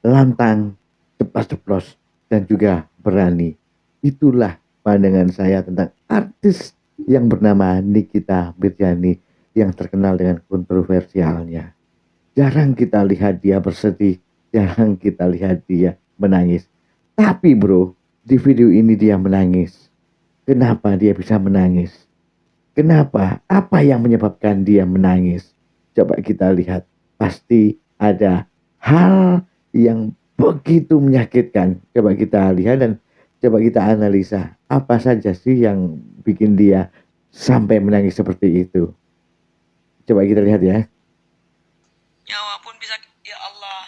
lantang, ceplas-ceplos, dan juga berani. Itulah pandangan saya tentang artis yang bernama Nikita Mirzani yang terkenal dengan kontroversialnya. Jarang kita lihat dia bersedih, jarang kita lihat dia menangis. Tapi bro, di video ini dia menangis. Kenapa dia bisa menangis? Kenapa? Apa yang menyebabkan dia menangis? Coba kita lihat. Pasti ada hal yang begitu menyakitkan. Coba kita lihat dan coba kita analisa. Apa saja sih yang bikin dia sampai menangis seperti itu? Coba kita lihat ya. Nyawa pun bisa, ya Allah.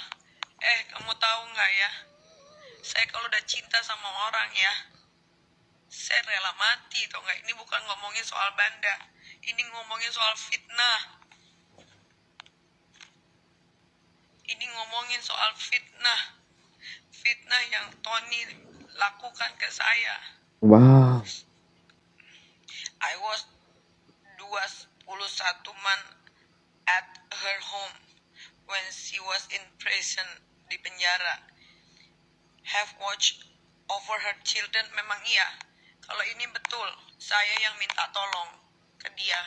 Kamu tahu nggak ya? Saya kalau udah cinta sama orang ya, saya rela mati, tau nggak? Ini bukan ngomongin soal banda, ini ngomongin soal fitnah. Ini ngomongin soal fitnah. Fitnah yang Tony lakukan ke saya. Wow. I was 21 month at her home when she was in prison, di penjara. Have watched over her children. Memang iya, kalau ini betul, saya yang minta tolong ke dia.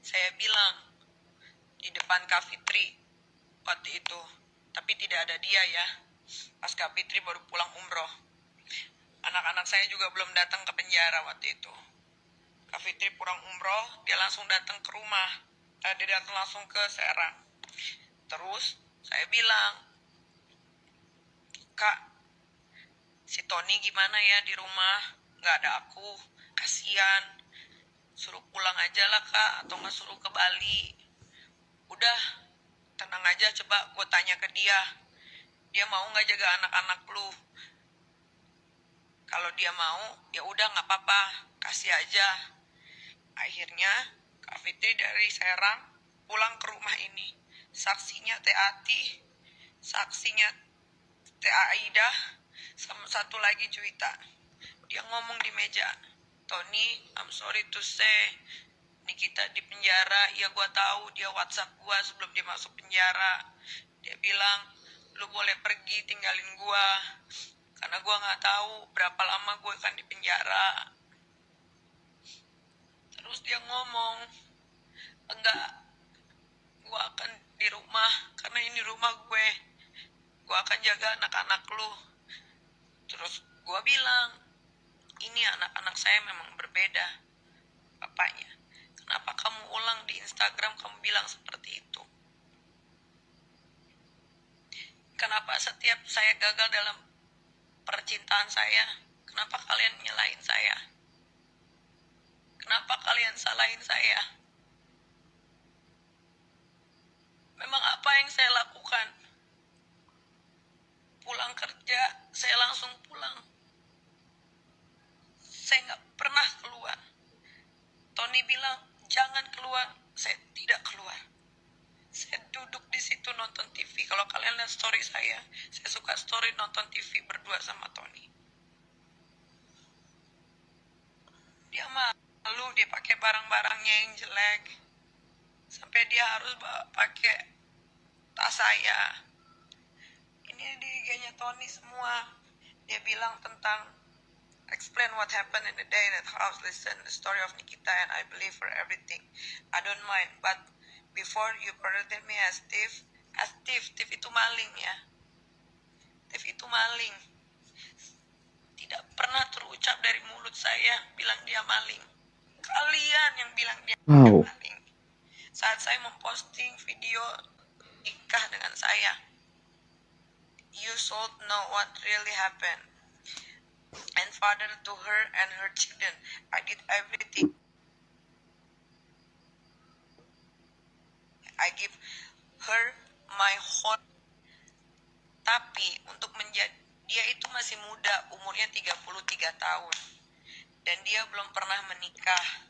Saya bilang di depan Kak Fitri waktu itu, tapi tidak ada dia ya. Pas Kak Fitri baru pulang umroh. Anak-anak saya juga belum datang ke penjara waktu itu. Kak Fitri pulang umroh, dia langsung datang ke rumah. Dia datang langsung ke Serang. Terus saya bilang, Kak, si Tony gimana ya di rumah? Gak ada aku, kasihan. Suruh pulang aja lah Kak, atau gak suruh ke Bali. Udah, tenang aja, coba gue tanya ke dia. Dia mau gak jaga anak-anak lu? Kalau dia mau, ya udah gak apa-apa, kasih aja. Akhirnya Kak Fitri dari Serang pulang ke rumah ini. Saksinya Teh Ati, saksinya Teh Aida, sama satu lagi Juwita. Dia ngomong di meja, Tony, I'm sorry to say, Nikita di penjara. Ya gua tahu, dia WhatsApp gua sebelum dia masuk penjara. Dia bilang, lu boleh pergi tinggalin gua, karena gua gak tahu berapa lama gua akan di penjara. Terus dia ngomong, enggak, gue akan di rumah, karena ini rumah gue akan jaga anak-anak lu. Terus gue bilang, ini anak-anak saya memang berbeda bapaknya. Kenapa kamu ulang di Instagram, kamu bilang seperti itu? Kenapa setiap saya gagal dalam percintaan saya, kenapa kalian nyalahin saya? Kenapa kalian salahin saya? Memang apa yang saya lakukan? Pulang kerja, saya langsung pulang. Saya gak pernah keluar. Tony bilang, jangan keluar. Saya tidak keluar. Saya duduk di situ nonton TV. Kalau kalian lihat story saya suka story nonton TV berdua sama Tony. Dia malu, dia pakai barang-barangnya yang jelek. Sampai dia harus pakai tas saya. Ini di IG-nya Tony semua. Dia bilang tentang explain what happened in the day in that house, listen the story of Nikita, and I believe her everything. I don't mind, but before you portrayed me as thief itu maling ya. Thief itu maling. Tidak pernah terucap dari mulut saya bilang dia maling. Kalian yang bilang dia maling. Saat saya memposting video nikah dengan saya, you should know what really happened. And father to her and her children, I did everything. I give her my whole. Tapi untuk menjadi, dia itu masih muda, umurnya 33 tahun. Dan dia belum pernah menikah.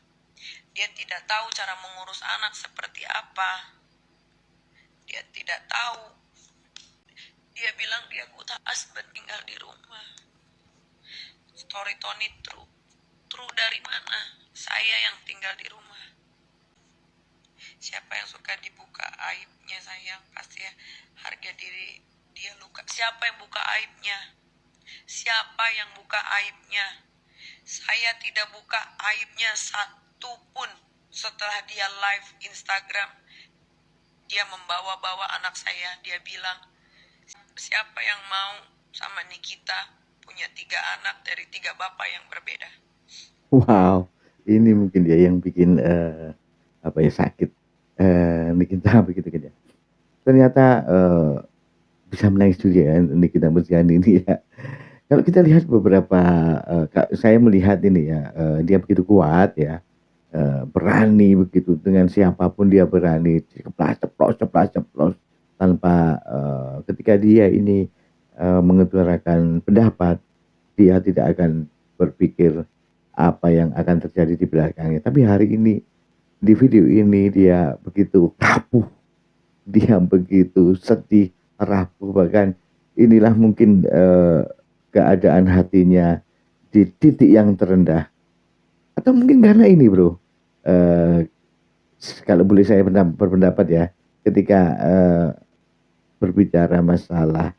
Dia tidak tahu cara mengurus anak seperti apa. Dia tidak tahu. Dia bilang dia good husband, tinggal di rumah. Story Tony true. True dari mana? Saya yang tinggal di rumah. Siapa yang suka dibuka aibnya sayang, pasti ya harga diri Dia luka. Siapa yang buka aibnya? Siapa yang buka aibnya? Saya tidak buka aibnya satu pun. Setelah dia live Instagram, dia membawa-bawa anak saya. Dia bilang, siapa yang mau sama Nikita punya 3 anak dari 3 bapak yang berbeda. Wow, ini mungkin dia yang bikin apa ya, sakit Nikita begitu kan ya. Ternyata bisa menangis juga ya Nikita Mirzani ini ya. Kalau kita lihat beberapa saya melihat ini ya, dia begitu kuat ya, berani begitu dengan siapapun dia berani ceplas ceplos ceplas ceplos tanpa ketika dia ini mengutarakan pendapat, dia tidak akan berpikir apa yang akan terjadi di belakangnya. Tapi hari ini di video ini dia begitu rapuh, dia begitu sedih, rapuh, bahkan inilah mungkin keadaan hatinya di titik yang terendah. Atau mungkin karena ini bro, kalau boleh saya berpendapat ya, ketika berbicara masalah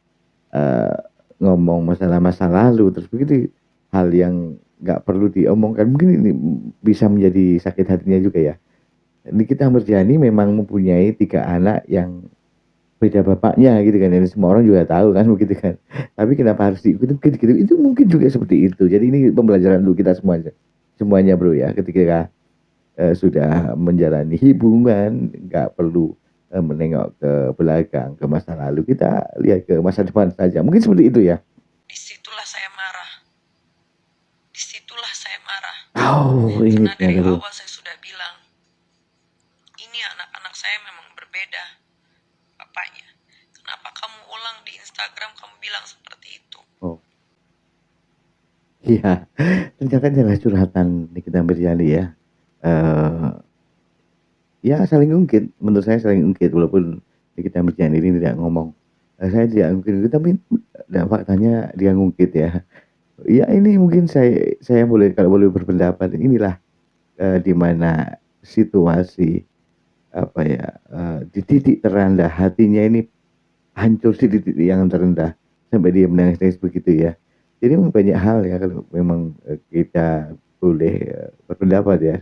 ngomong masalah masa lalu, terus begitu hal yang nggak perlu diomongkan, mungkin ini bisa menjadi sakit hatinya juga ya. Nikita Mirzani memang mempunyai 3 anak yang beda bapaknya gitu kan, dan semua orang juga tahu kan begitu kan. Tapi kenapa harus diikuti gitu, itu mungkin juga seperti itu. Jadi ini pembelajaran dulu kita semuanya bro ya, ketika sudah menjalani hubungan nggak perlu menengok ke belakang, ke masa lalu, kita lihat ke masa depan saja. Mungkin seperti itu ya. Disitulah saya marah. Disitulah saya marah. Oh, ini Karena dari ternyata bro. awal saya sudah bilang, ini anak-anak saya memang berbeda bapaknya. Kenapa kamu ulang di Instagram, kamu bilang seperti itu? Oh, iya, ternyata adalah curhatan Nikita Mirzani ya. Ya saling ungkit, menurut saya saling ungkit, walaupun Nikita Mirzani ini tidak ngomong. Saya tidak ungkit, tapi faktanya dia ngungkit ya. Ya ini mungkin saya boleh, kalau boleh berpendapat, inilah di mana situasi apa ya, di titik terendah hatinya ini hancur di titik yang terendah sampai dia menangis-nangis begitu ya. Jadi memang banyak hal ya kalau memang kita boleh berpendapat ya.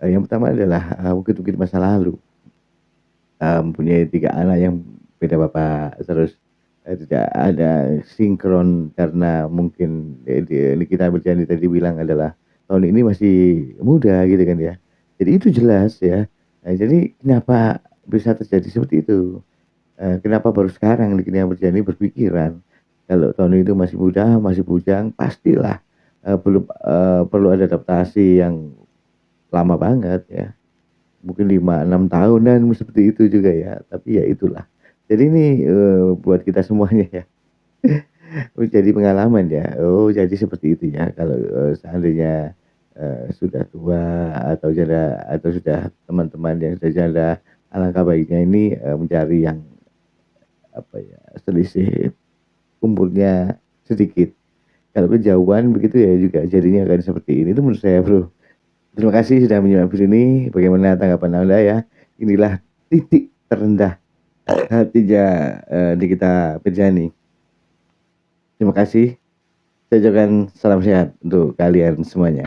Yang pertama adalah bukit-bukit masa lalu. Mempunyai 3 anak yang beda bapak, terus tidak ada sinkron karena mungkin Nikita Mirzani tadi bilang adalah tahun ini masih muda gitu kan ya. Jadi itu jelas ya. Jadi kenapa bisa terjadi seperti itu? Kenapa baru sekarang Nikita Mirzani berpikiran kalau tahun itu masih muda, masih bujang, pastilah belum perlu ada adaptasi yang lama banget ya. Mungkin 5-6 tahunan seperti itu juga ya, tapi ya itulah. Jadi ini buat kita semuanya ya, jadi pengalaman ya. Oh jadi seperti itu ya, kalau seandainya sudah tua atau janda, atau sudah teman-teman yang sudah janda, alangkah baiknya ini mencari yang apa ya, selisih umurnya sedikit. Kalau kejauhan begitu ya juga jadinya akan seperti ini. Itu menurut saya bro. Terima kasih sudah menyimak video ini. Bagaimana tanggapan Anda ya? Inilah titik terendah hatinya Nikita Mirzani. Terima kasih. Saya ucapkan salam sehat untuk kalian semuanya.